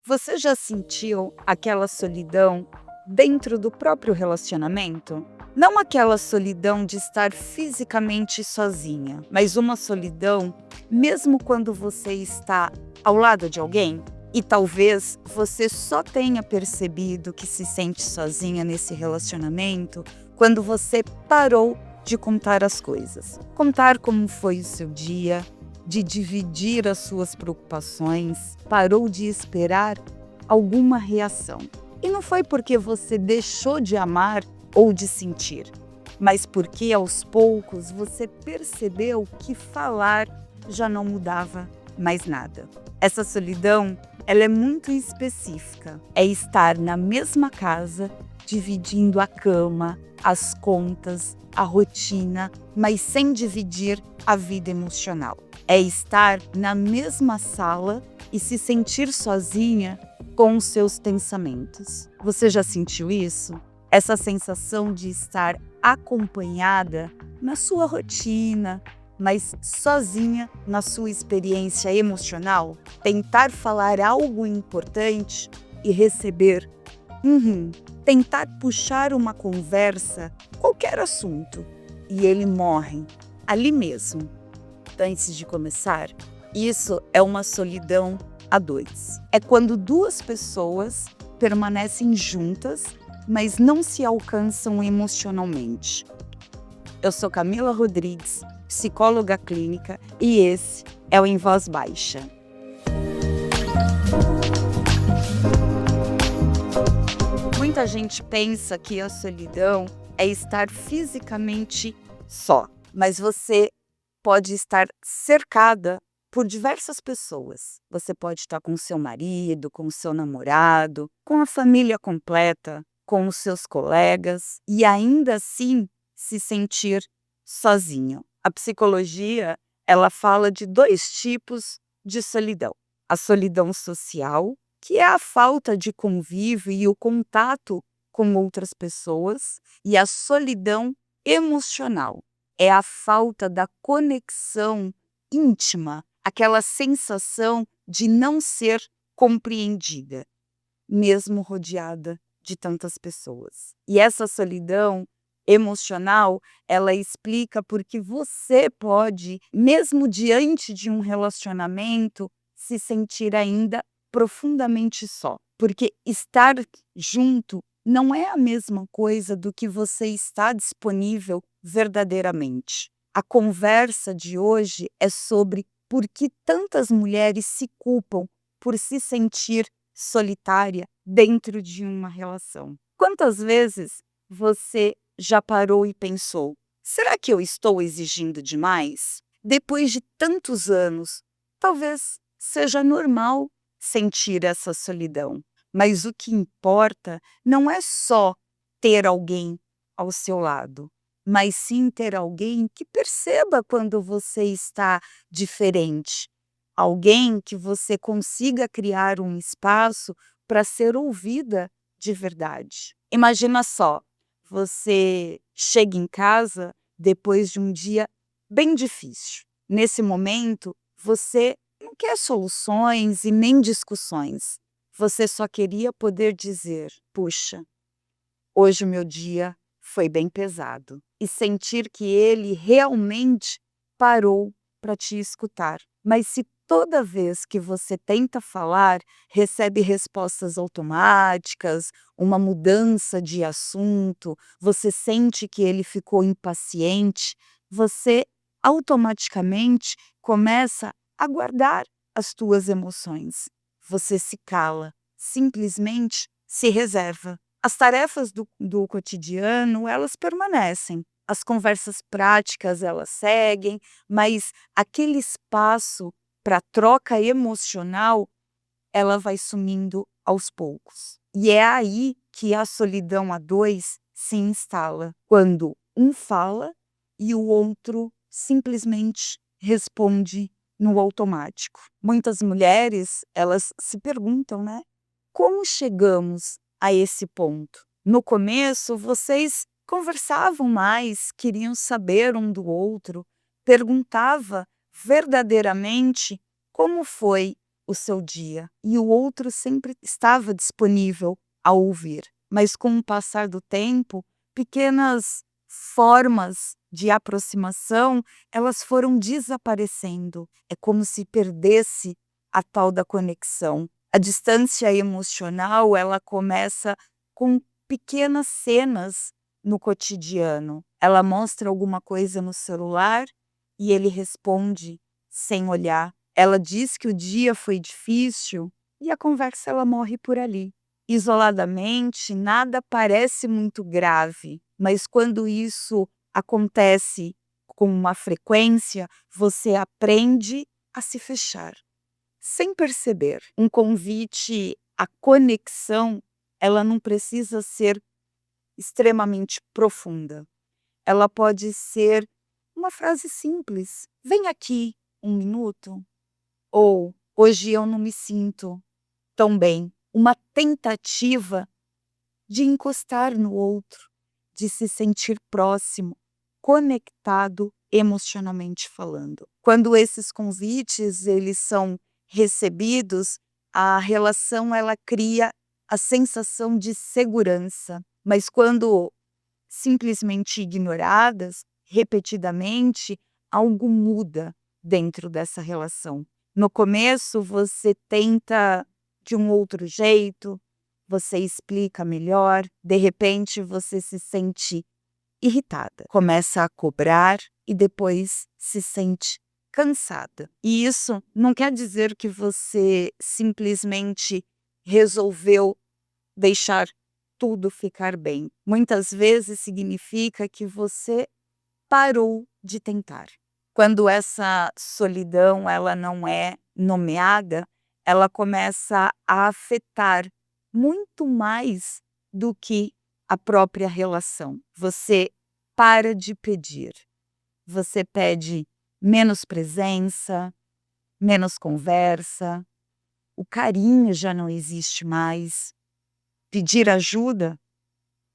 Você já sentiu aquela solidão dentro do próprio relacionamento? Não aquela solidão de estar fisicamente sozinha, mas uma solidão mesmo quando você está ao lado de alguém? E talvez você só tenha percebido que se sente sozinha nesse relacionamento quando você parou de contar as coisas. Contar como foi o seu dia, de dividir as suas preocupações, parou de esperar alguma reação. E não foi porque você deixou de amar ou de sentir, mas porque aos poucos você percebeu que falar já não mudava mais nada. Essa solidão, ela é muito específica. É estar na mesma casa, dividindo a cama, as contas, a rotina, mas sem dividir a vida emocional. É estar na mesma sala e se sentir sozinha com os seus pensamentos. Você já sentiu isso? Essa sensação de estar acompanhada na sua rotina, mas sozinha na sua experiência emocional? Tentar falar algo importante e receber tentar puxar uma conversa, qualquer assunto, e ele morre ali mesmo. Antes de começar, isso é uma solidão a dois. É quando duas pessoas permanecem juntas, mas não se alcançam emocionalmente. Eu sou Camila Rodrigues, psicóloga clínica, e esse é o Em Voz Baixa. Muita gente pensa que a solidão é estar fisicamente só, mas você pode estar cercada por diversas pessoas. Você pode estar com seu marido, com seu namorado, com a família completa, com os seus colegas e ainda assim se sentir sozinho. A psicologia, ela fala de dois tipos de solidão. A solidão social, que é a falta de convívio e o contato com outras pessoas, e a solidão emocional. É a falta da conexão íntima, aquela sensação de não ser compreendida, mesmo rodeada de tantas pessoas. E essa solidão emocional, ela explica porque você pode, mesmo diante de um relacionamento, se sentir ainda profundamente só. Porque estar junto não é a mesma coisa do que você estar disponível verdadeiramente. A conversa de hoje é sobre por que tantas mulheres se culpam por se sentir solitária dentro de uma relação. Quantas vezes você já parou e pensou: será que eu estou exigindo demais? Depois de tantos anos, talvez seja normal sentir essa solidão. Mas o que importa não é só ter alguém ao seu lado, mas sim ter alguém que perceba quando você está diferente. Alguém que você consiga criar um espaço para ser ouvida de verdade. Imagina só, você chega em casa depois de um dia bem difícil. Nesse momento, você não quer soluções e nem discussões. Você só queria poder dizer: puxa, hoje o meu dia foi bem pesado. E sentir que ele realmente parou para te escutar. Mas se toda vez que você tenta falar, recebe respostas automáticas, uma mudança de assunto, você sente que ele ficou impaciente, você automaticamente começa a guardar as tuas emoções. Você se cala, simplesmente se reserva. As tarefas do cotidiano, elas permanecem. As conversas práticas, elas seguem, mas aquele espaço para troca emocional, ela vai sumindo aos poucos. E é aí que a solidão a dois se instala, quando um fala e o outro simplesmente responde no automático. Muitas mulheres, elas se perguntam, né? Como chegamos a esse ponto? No começo, vocês conversavam mais, queriam saber um do outro, perguntava verdadeiramente como foi o seu dia e o outro sempre estava disponível a ouvir. Mas com o passar do tempo, pequenas formas de aproximação, elas foram desaparecendo. É como se perdesse a tal da conexão. A distância emocional, ela começa com pequenas cenas no cotidiano. Ela mostra alguma coisa no celular e ele responde sem olhar. Ela diz que o dia foi difícil e a conversa ela morre por ali. Isoladamente, nada parece muito grave, mas quando isso acontece com uma frequência, você aprende a se fechar, sem perceber. Um convite à conexão, ela não precisa ser extremamente profunda. Ela pode ser uma frase simples: "Vem aqui, um minuto", ou "Hoje eu não me sinto tão bem". Uma tentativa de encostar no outro, de se sentir próximo, conectado emocionalmente falando. Quando esses convites eles são recebidos, a relação ela cria a sensação de segurança, mas quando simplesmente ignoradas, repetidamente, algo muda dentro dessa relação. No começo, você tenta de um outro jeito, você explica melhor, de repente você se sente irritada, começa a cobrar e depois se sente cansada. E isso não quer dizer que você simplesmente resolveu deixar tudo ficar bem. Muitas vezes significa que você parou de tentar. Quando essa solidão ela não é nomeada, ela começa a afetar muito mais do que a própria relação. Você para de pedir. Você pede menos presença, menos conversa, o carinho já não existe mais. Pedir ajuda?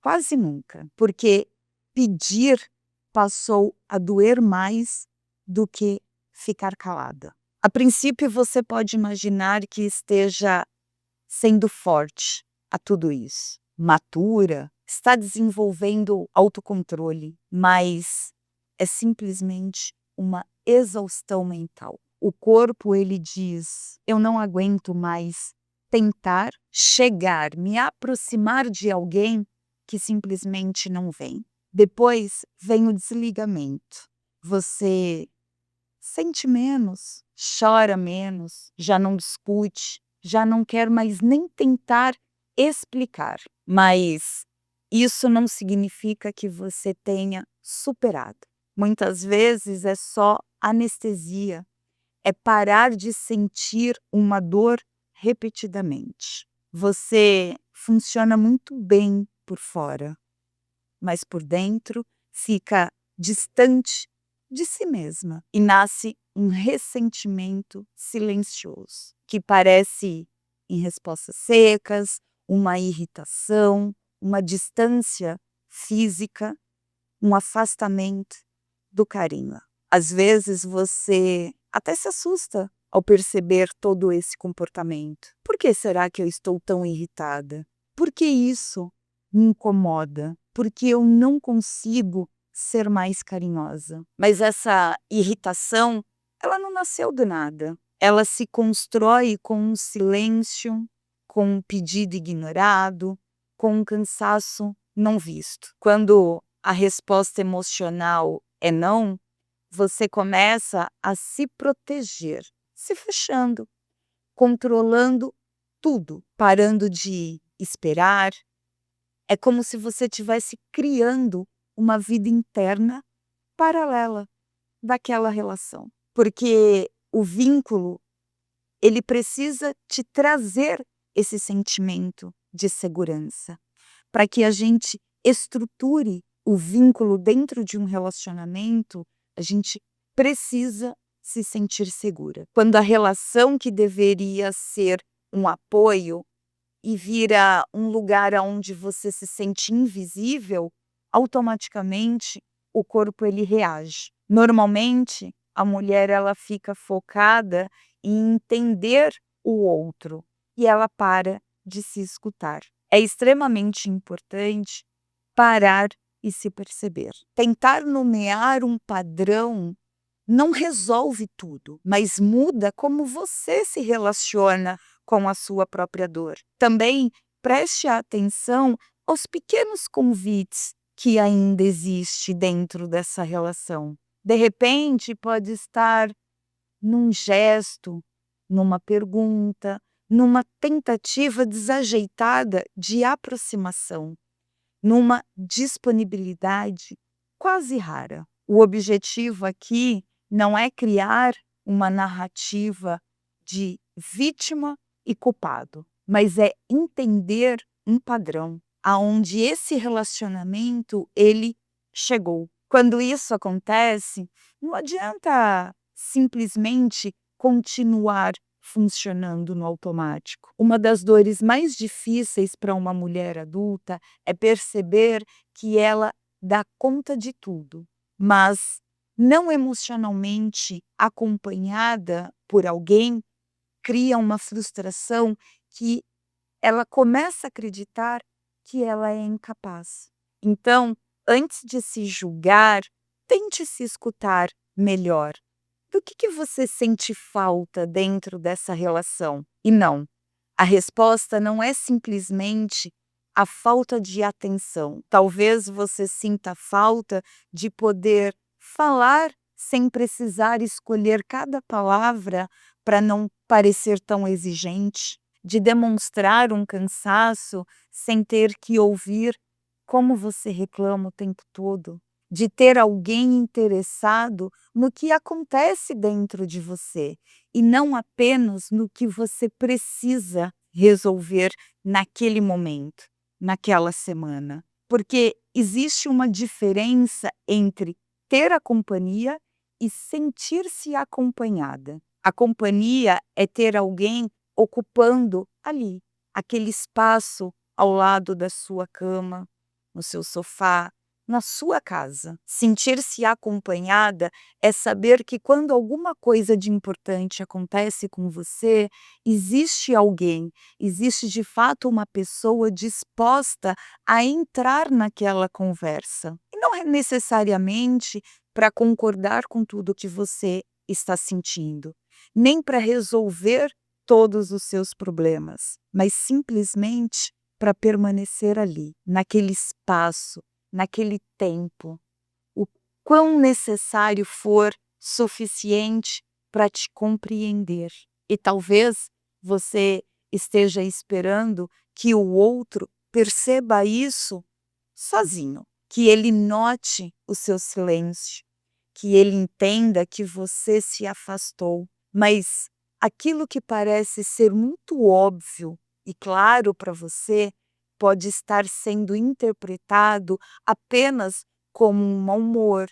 Quase nunca, porque pedir passou a doer mais do que ficar calada. A princípio, você pode imaginar que esteja sendo forte a tudo isso, matura, está desenvolvendo autocontrole, mas é simplesmente uma exaustão mental. O corpo ele diz: eu não aguento mais tentar chegar, me aproximar de alguém que simplesmente não vem. Depois vem o desligamento. Você sente menos, chora menos, já não discute, já não quer mais nem tentar explicar. Mas isso não significa que você tenha superado. Muitas vezes é só anestesia, é parar de sentir uma dor repetidamente. Você funciona muito bem por fora, mas por dentro fica distante de si mesma e nasce um ressentimento silencioso, que parece em respostas secas, uma irritação, uma distância física, um afastamento do carinho. Às vezes você até se assusta ao perceber todo esse comportamento. Por que será que eu estou tão irritada? Por que isso me incomoda? Porque eu não consigo ser mais carinhosa. Mas essa irritação, ela não nasceu do nada. Ela se constrói com um silêncio, com um pedido ignorado, com um cansaço não visto. Quando a resposta emocional é não, você começa a se proteger, se fechando, controlando tudo, parando de esperar. É como se você estivesse criando uma vida interna paralela daquela relação. Porque o vínculo, ele precisa te trazer esse sentimento de segurança, para que a gente estruture o vínculo dentro de um relacionamento, a gente precisa se sentir segura. Quando a relação que deveria ser um apoio e vira um lugar onde você se sente invisível, automaticamente o corpo ele reage. Normalmente, a mulher ela fica focada em entender o outro e ela para de se escutar. É extremamente importante parar e se perceber. Tentar nomear um padrão não resolve tudo, mas muda como você se relaciona com a sua própria dor. Também preste atenção aos pequenos convites que ainda existe dentro dessa relação. De repente, pode estar num gesto, numa pergunta, numa tentativa desajeitada de aproximação, numa disponibilidade quase rara. O objetivo aqui não é criar uma narrativa de vítima e culpado, mas é entender um padrão aonde esse relacionamento ele chegou. Quando isso acontece, não adianta simplesmente continuar funcionando no automático. Uma das dores mais difíceis para uma mulher adulta é perceber que ela dá conta de tudo, mas não emocionalmente acompanhada por alguém, cria uma frustração que ela começa a acreditar que ela é incapaz. Então, antes de se julgar, tente se escutar melhor. Do que você sente falta dentro dessa relação? E não, a resposta não é simplesmente a falta de atenção. Talvez você sinta falta de poder falar sem precisar escolher cada palavra para não parecer tão exigente, de demonstrar um cansaço sem ter que ouvir como você reclama o tempo todo, de ter alguém interessado no que acontece dentro de você e não apenas no que você precisa resolver naquele momento, naquela semana. Porque existe uma diferença entre ter a companhia e sentir-se acompanhada. A companhia é ter alguém ocupando ali, aquele espaço ao lado da sua cama, no seu sofá, na sua casa. Sentir-se acompanhada é saber que quando alguma coisa de importante acontece com você, existe alguém, existe de fato uma pessoa disposta a entrar naquela conversa. E não é necessariamente para concordar com tudo que você está sentindo, nem para resolver todos os seus problemas, mas simplesmente para permanecer ali, naquele espaço, naquele tempo, o quão necessário for suficiente para te compreender. E talvez você esteja esperando que o outro perceba isso sozinho, que ele note o seu silêncio, que ele entenda que você se afastou, mas aquilo que parece ser muito óbvio e claro para você pode estar sendo interpretado apenas como um mau humor,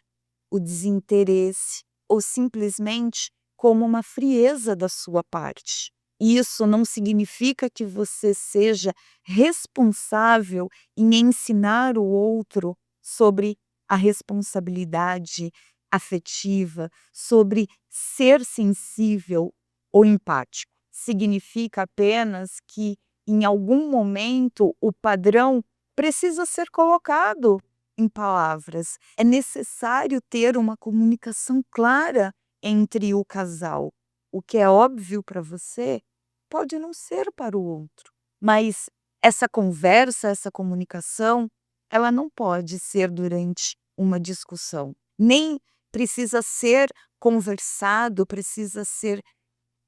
o desinteresse ou simplesmente como uma frieza da sua parte. Isso não significa que você seja responsável em ensinar o outro sobre a responsabilidade afetiva, sobre ser sensível ou empático. Significa apenas que, em algum momento, o padrão precisa ser colocado em palavras. É necessário ter uma comunicação clara entre o casal. O que é óbvio para você pode não ser para o outro, mas essa conversa, essa comunicação, ela não pode ser durante uma discussão, nem precisa ser conversado, precisa ser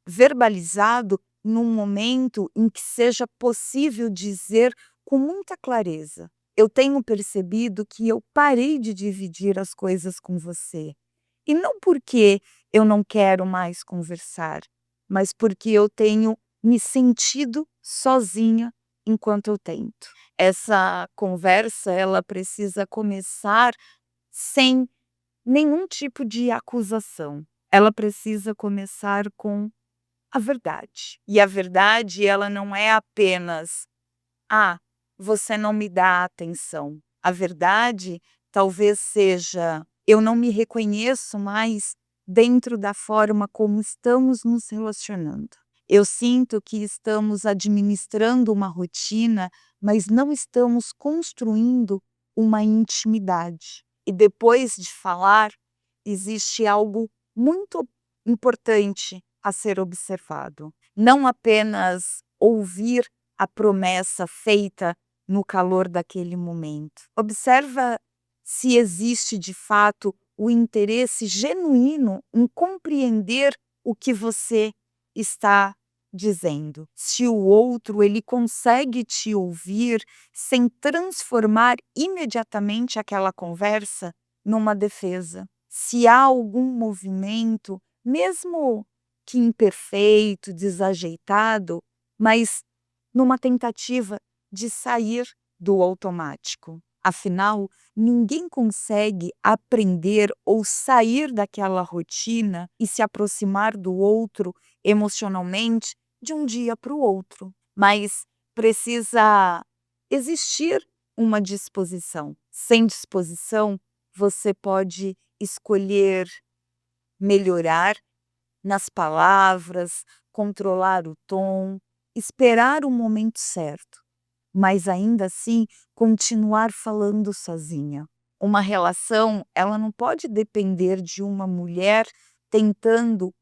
verbalizado num momento em que seja possível dizer com muita clareza: eu tenho percebido que eu parei de dividir as coisas com você. E não porque eu não quero mais conversar, mas porque eu tenho me sentido sozinha enquanto eu tento. Essa conversa, ela precisa começar sem nenhum tipo de acusação. Ela precisa começar com a verdade. E a verdade, ela não é apenas: "Ah, você não me dá atenção". A verdade talvez seja: "Eu não me reconheço mais dentro da forma como estamos nos relacionando. Eu sinto que estamos administrando uma rotina, mas não estamos construindo uma intimidade. E depois de falar, existe algo muito importante a ser observado. Não apenas ouvir a promessa feita no calor daquele momento. Observa se existe de fato o interesse genuíno em compreender o que você está dizendo. Se o outro ele consegue te ouvir sem transformar imediatamente aquela conversa numa defesa. Se há algum movimento, mesmo que imperfeito, desajeitado, mas numa tentativa de sair do automático. Afinal, ninguém consegue aprender ou sair daquela rotina e se aproximar do outro emocionalmente de um dia para o outro. Mas precisa existir uma disposição. Sem disposição, você pode escolher melhorar nas palavras, controlar o tom, esperar o momento certo, mas ainda assim continuar falando sozinha. Uma relação, ela não pode depender de uma mulher tentando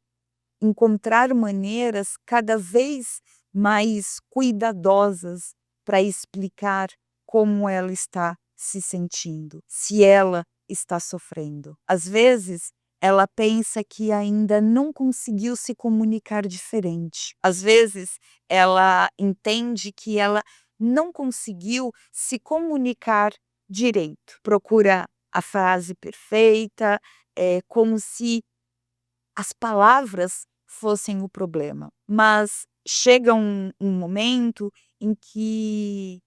encontrar maneiras cada vez mais cuidadosas para explicar como ela está se sentindo, se ela está sofrendo. Às vezes, ela pensa que ainda não conseguiu se comunicar diferente. Às vezes, ela entende que ela não conseguiu se comunicar direito. Procura a frase perfeita, como se as palavras fossem o problema. Mas chega um momento em que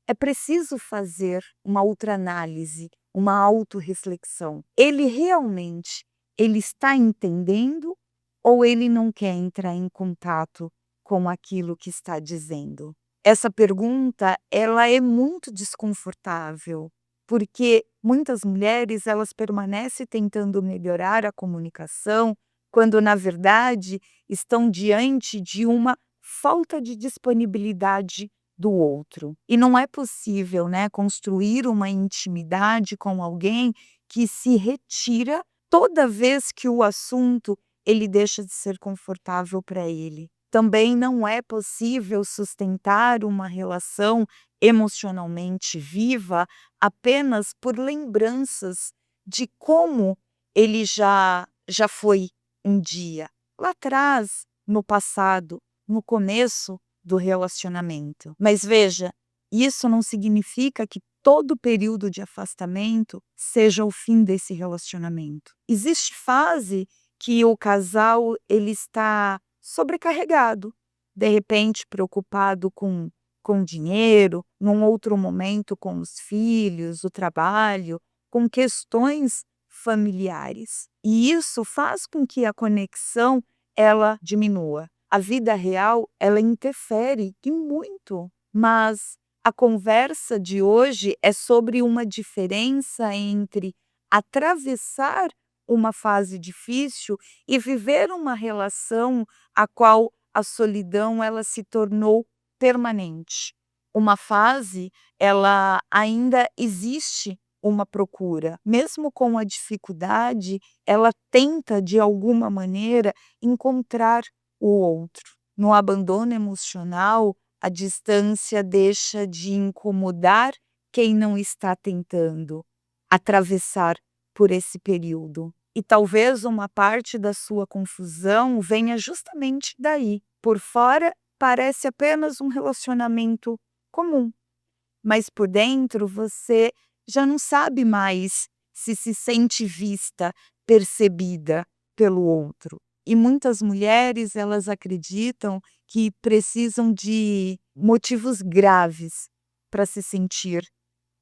é preciso fazer uma ultraanálise, uma autorreflexão. Ele está entendendo ou ele não quer entrar em contato com aquilo que está dizendo? Essa pergunta, ela é muito desconfortável, porque muitas mulheres, elas permanecem tentando melhorar a comunicação, quando na verdade estão diante de uma falta de disponibilidade do outro. E não é possível, né, construir uma intimidade com alguém que se retira toda vez que o assunto ele deixa de ser confortável para ele. Também não é possível sustentar uma relação emocionalmente viva apenas por lembranças de como ele já foi um dia, lá atrás, no passado, no começo do relacionamento. Mas veja, isso não significa que todo período de afastamento seja o fim desse relacionamento. Existe fase que o casal ele está sobrecarregado, de repente preocupado com dinheiro, num outro momento com os filhos, o trabalho, com questões familiares. E isso faz com que a conexão ela diminua. A vida real, ela interfere e muito, mas a conversa de hoje é sobre uma diferença entre atravessar uma fase difícil e viver uma relação a qual a solidão ela se tornou permanente. Uma fase, ela ainda existe uma procura, mesmo com a dificuldade, ela tenta de alguma maneira encontrar o outro. No abandono emocional, a distância deixa de incomodar quem não está tentando atravessar por esse período. E talvez uma parte da sua confusão venha justamente daí. Por fora, parece apenas um relacionamento comum, mas por dentro você já não sabe mais se sente vista, percebida pelo outro. E muitas mulheres, elas acreditam que precisam de motivos graves para se sentir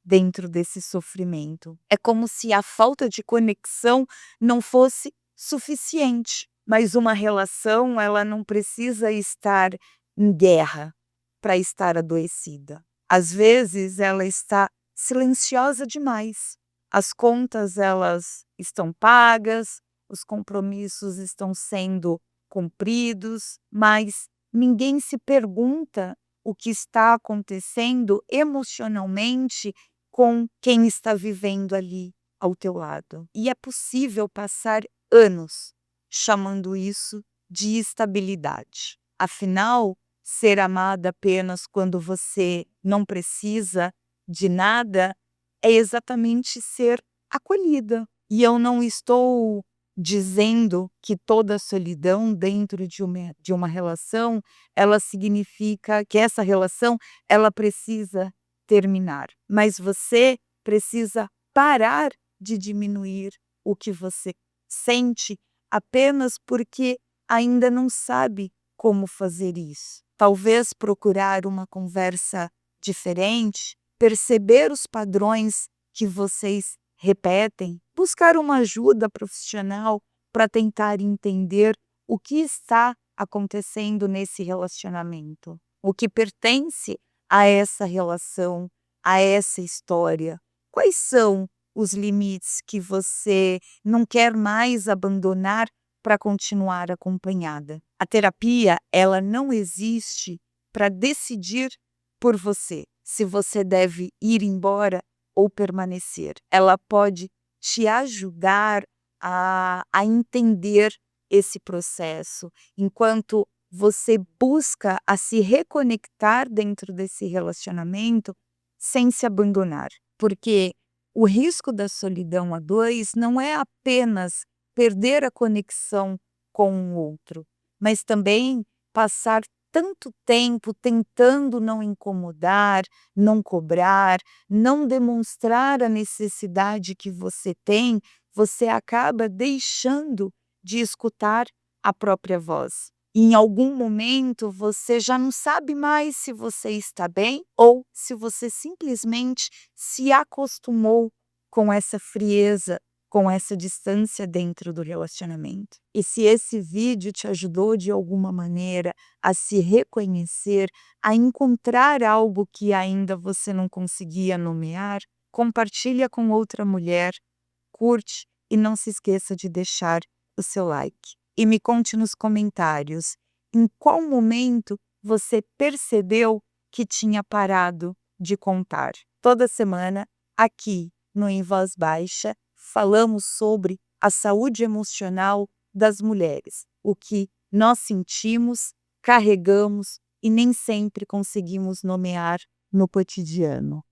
dentro desse sofrimento. É como se a falta de conexão não fosse suficiente, mas uma relação, ela não precisa estar em guerra para estar adoecida. Às vezes ela está silenciosa demais. As contas elas estão pagas, os compromissos estão sendo cumpridos, mas ninguém se pergunta o que está acontecendo emocionalmente com quem está vivendo ali ao teu lado. E é possível passar anos chamando isso de estabilidade. Afinal, ser amada apenas quando você não precisa de nada é exatamente ser acolhida. E eu não estou dizendo que toda solidão dentro de uma relação, ela significa que essa relação, ela precisa terminar. Mas você precisa parar de diminuir o que você sente apenas porque ainda não sabe como fazer isso. Talvez procurar uma conversa diferente, perceber os padrões que vocês repetem, buscar uma ajuda profissional para tentar entender o que está acontecendo nesse relacionamento, o que pertence a essa relação, a essa história. Quais são os limites que você não quer mais abandonar para continuar acompanhada? A terapia, ela não existe para decidir por você se você deve ir embora ou permanecer. Ela pode te ajudar a entender esse processo, enquanto você busca a se reconectar dentro desse relacionamento sem se abandonar. Porque o risco da solidão a dois não é apenas perder a conexão com o outro, mas também passar tanto tempo tentando não incomodar, não cobrar, não demonstrar a necessidade que você tem, você acaba deixando de escutar a própria voz. E em algum momento você já não sabe mais se você está bem ou se você simplesmente se acostumou com essa frieza, com essa distância dentro do relacionamento. E se esse vídeo te ajudou de alguma maneira a se reconhecer, a encontrar algo que ainda você não conseguia nomear, compartilha com outra mulher, curte e não se esqueça de deixar o seu like. E me conte nos comentários em qual momento você percebeu que tinha parado de contar. Toda semana, aqui no Em Voz Baixa, falamos sobre a saúde emocional das mulheres, o que nós sentimos, carregamos e nem sempre conseguimos nomear no cotidiano.